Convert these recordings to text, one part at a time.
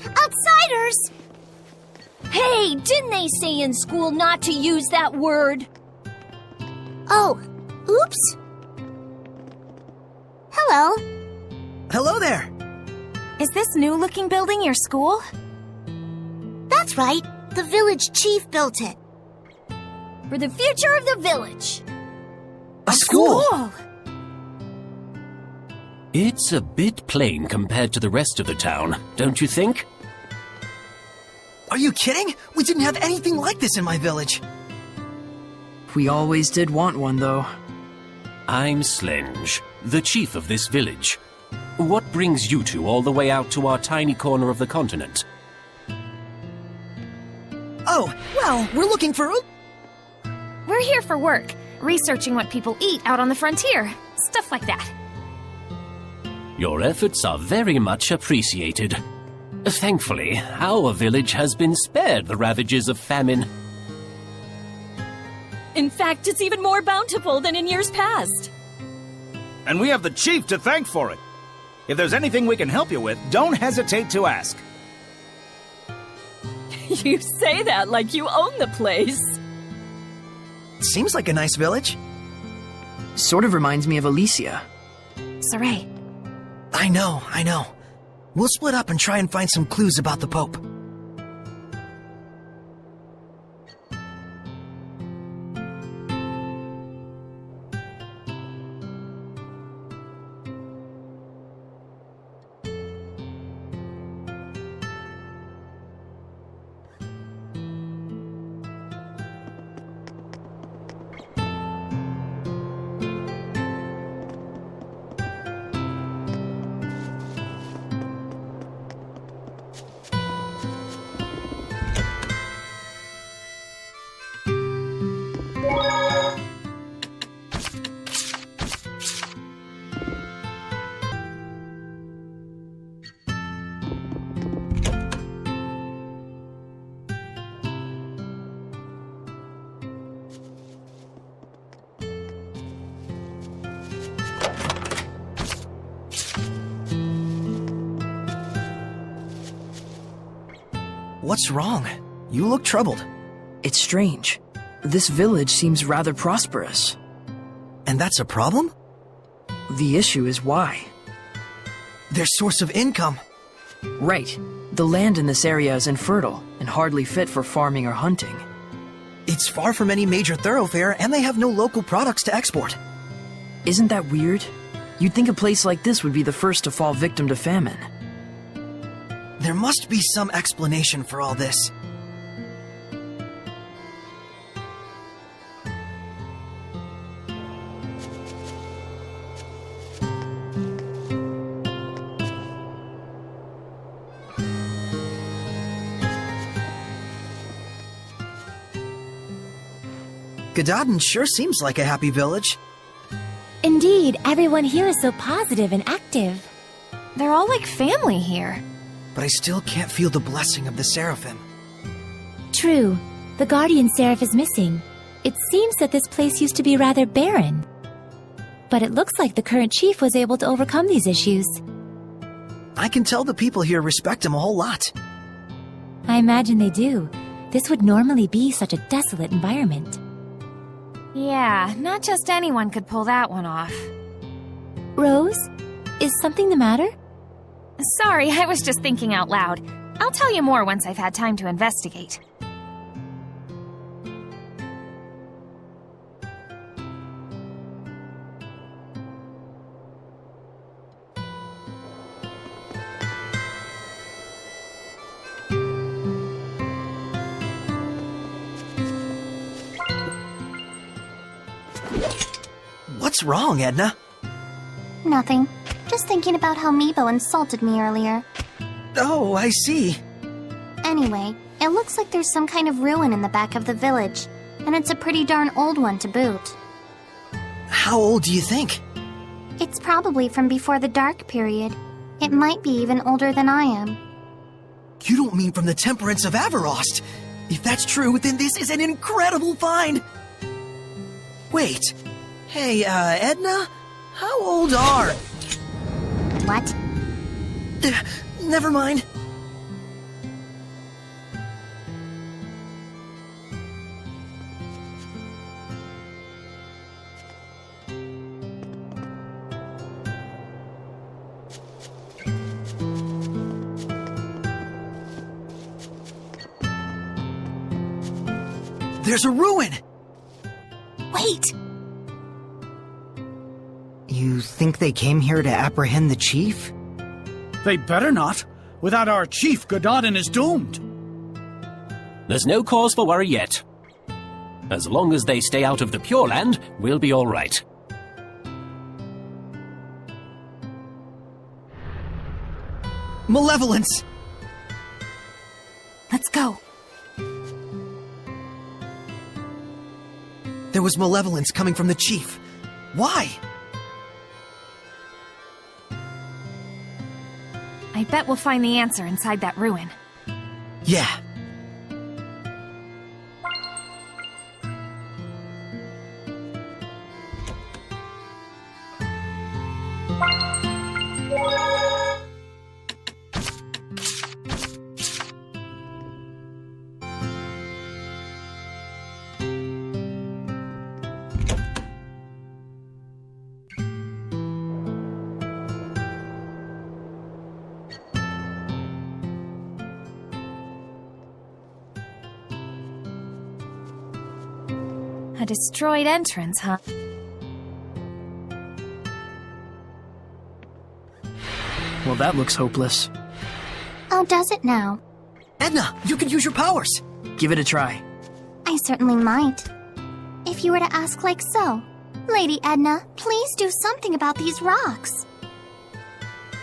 Outsiders! Hey, didn't they say in school not to use that word? Oh, oops. Hello. Hello there. Is this new-looking building your school? That's right. The village chief built it. For the future of the village. A school? It's a bit plain compared to the rest of the town, don't you think? Are you kidding? We didn't have anything like this in my village. We always did want one, though. I'm Slenge, the chief of this village. What brings you two all the way out to our tiny corner of the continent? Oh, well, we're looking for... We're here for work, researching what people eat out on the frontier. Stuff like that. Your efforts are very much appreciated. Thankfully, our village has been spared the ravages of famine. In fact, it's even more bountiful than in years past. And we have the chief to thank for it. If there's anything we can help you with, don't hesitate to ask. You say that like you own the place. Seems like a nice village. Sort of reminds me of Alicia. Saray. I know. We'll split up and try and find some clues about the Pope. What's wrong? You look troubled. It's strange. This village seems rather prosperous. And that's a problem? The issue is why. Their source of income. Right. The land in this area is infertile and hardly fit for farming or hunting. It's far from any major thoroughfare, and they have no local products to export. Isn't that weird? You'd think a place like this would be the first to fall victim to famine. There must be some explanation for all this. Gadadin sure seems like a happy village. Indeed, everyone here is so positive and active. They're all like family here. But I still can't feel the blessing of the Seraphim. True. The Guardian Seraph is missing. It seems that this place used to be rather barren. But it looks like the current chief was able to overcome these issues. I can tell the people here respect him a whole lot. I imagine they do. This would normally be such a desolate environment. Yeah, not just anyone could pull that one off. Rose? Is something the matter? Sorry, I was just thinking out loud. I'll tell you more once I've had time to investigate. What's wrong, Edna? Nothing. Just thinking about how Meebo insulted me earlier. Oh, I see. Anyway, it looks like there's some kind of ruin in the back of the village, and it's a pretty darn old one to boot. How old do you think? It's probably from before the Dark Period. It might be even older than I am. You don't mean from the Temperance of Averost? If that's true, then this is an incredible find! Wait. Hey, Edna? How old are... What? Never mind. There's a ruin! Wait! You think they came here to apprehend the chief? They better not. Without our chief, Gododin is doomed. There's no cause for worry yet. As long as they stay out of the Pure Land, we'll be all right. Malevolence! Let's go. There was malevolence coming from the chief. Why? I bet we'll find the answer inside that ruin. Yeah. A destroyed entrance, huh? Well, that looks hopeless. Oh, does it now? Edna, you can use your powers! Give it a try. I certainly might. If you were to ask like so. Lady Edna, please do something about these rocks.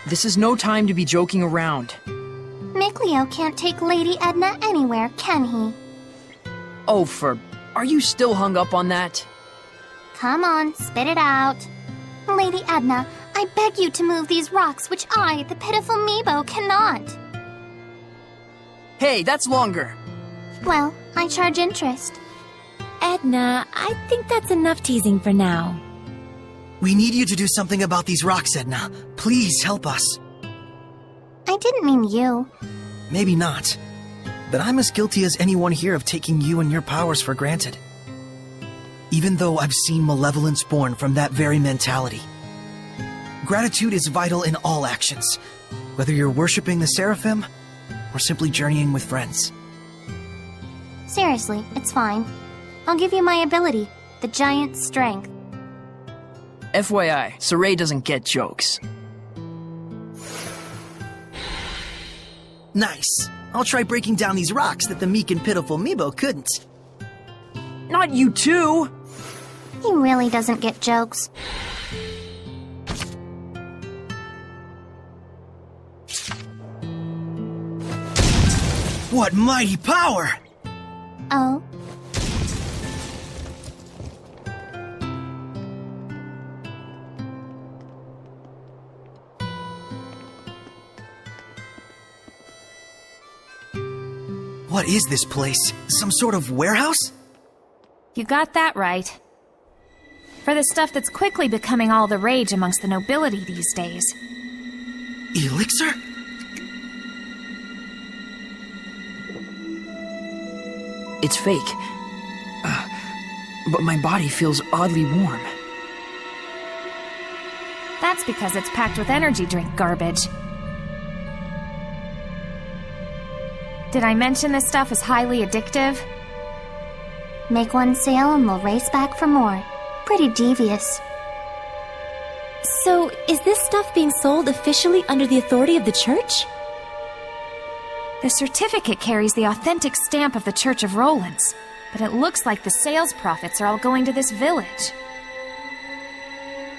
This is no time to be joking around. Mikleo can't take Lady Edna anywhere, can he? Oh, are you still hung up on that? Come on, spit it out. Lady Edna, I beg you to move these rocks which I, the pitiful Meebo, cannot. Hey, that's longer. Well, I charge interest. Edna, I think that's enough teasing for now. We need you to do something about these rocks, Edna. Please help us. I didn't mean you. Maybe not. But I'm as guilty as anyone here of taking you and your powers for granted. Even though I've seen malevolence born from that very mentality. Gratitude is vital in all actions, whether you're worshipping the Seraphim or simply journeying with friends. Seriously, it's fine. I'll give you my ability, the giant strength. FYI, Saray doesn't get jokes. Nice. I'll try breaking down these rocks that the meek and pitiful Meebo couldn't. Not you too! He really doesn't get jokes. What mighty power! Oh? What is this place? Some sort of warehouse? You got that right. For the stuff that's quickly becoming all the rage amongst the nobility these days. Elixir? It's fake. But my body feels oddly warm. That's because it's packed with energy drink garbage. Did I mention this stuff is highly addictive? Make one sale and we'll race back for more. Pretty devious. So, is this stuff being sold officially under the authority of the church? The certificate carries the authentic stamp of the Church of Rollins, but it looks like the sales profits are all going to this village.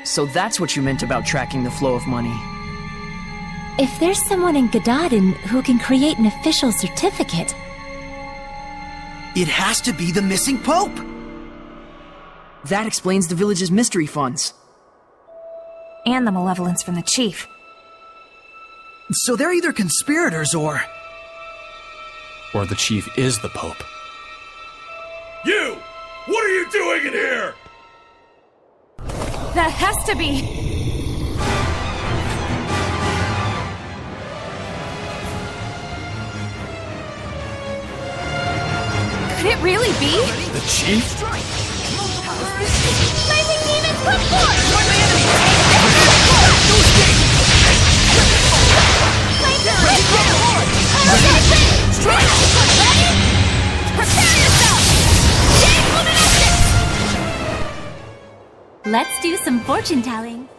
So that's what you meant about tracking the flow of money. If there's someone in Gododin who can create an official certificate... It has to be the missing Pope! That explains the village's mystery funds. And the malevolence from the chief. So they're either conspirators or the chief is the Pope. You! What are you doing in here? That has to be... Could it really be? The chief? Lightning demon, put forth! Strike! Prepare yourself! Let's do some fortune telling.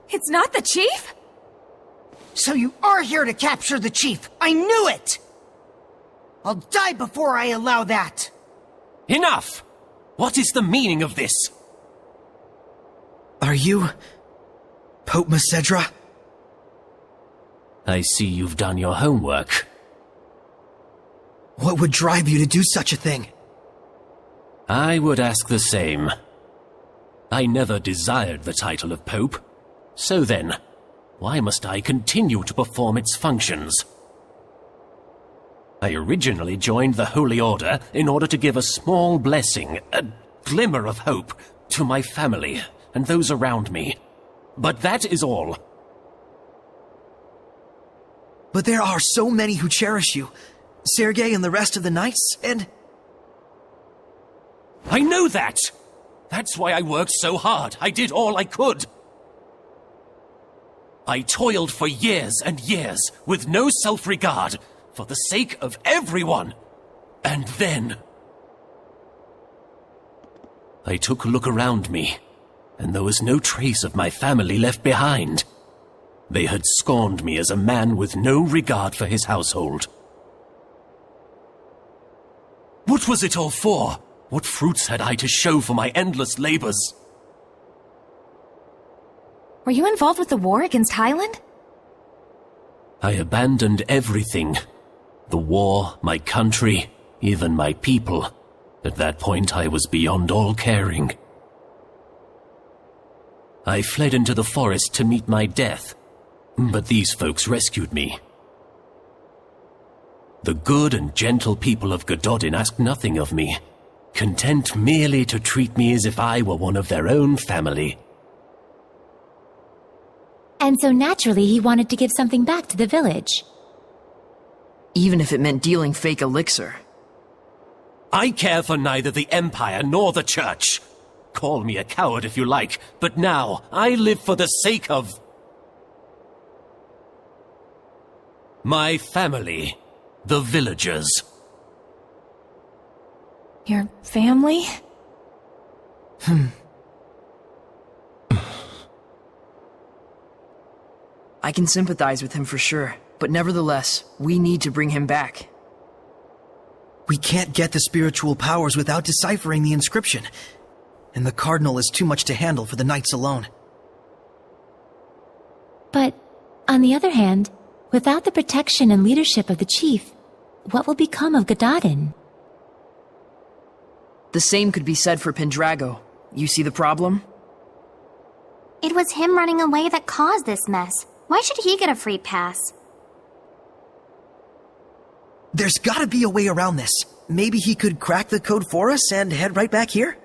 It's not the chief? So you are here to capture the chief! I knew it! I'll die before I allow that! Enough! What is the meaning of this? Are you... Pope Macedra? I see you've done your homework. What would drive you to do such a thing? I would ask the same. I never desired the title of Pope. So then, why must I continue to perform its functions? I originally joined the Holy Order in order to give a small blessing, a glimmer of hope, to my family and those around me. But that is all. But there are so many who cherish you. Sergei and the rest of the knights, and... I know that! That's why I worked so hard. I did all I could. I toiled for years and years, with no self-regard, for the sake of everyone. And then... I took a look around me, and there was no trace of my family left behind. They had scorned me as a man with no regard for his household. What was it all for? What fruits had I to show for my endless labors? Were you involved with the war against Highland? I abandoned everything. The war, my country, even my people. At that point, I was beyond all caring. I fled into the forest to meet my death, but these folks rescued me. The good and gentle people of Gododin asked nothing of me, content merely to treat me as if I were one of their own family. And so naturally he wanted to give something back to the village. Even if it meant dealing fake elixir. I care for neither the Empire nor the Church. Call me a coward if you like, but now I live for the sake of... my family, the villagers. Your family? I can sympathize with him for sure, but nevertheless, we need to bring him back. We can't get the spiritual powers without deciphering the inscription, and the Cardinal is too much to handle for the knights alone. But, on the other hand, without the protection and leadership of the chief, what will become of Gododin? The same could be said for Pendrago. You see the problem? It was him running away that caused this mess. Why should he get a free pass? There's gotta be a way around this. Maybe he could crack the code for us and head right back here?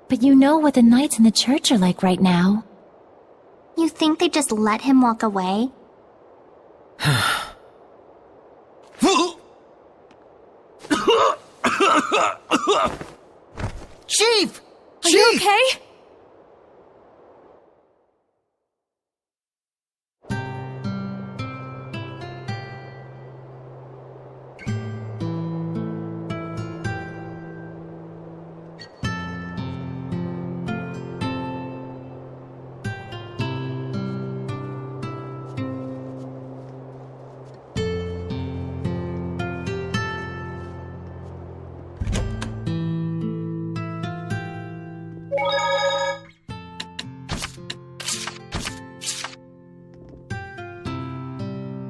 But you know what the knights in the church are like right now. You think they just let him walk away? Chief! Are you okay?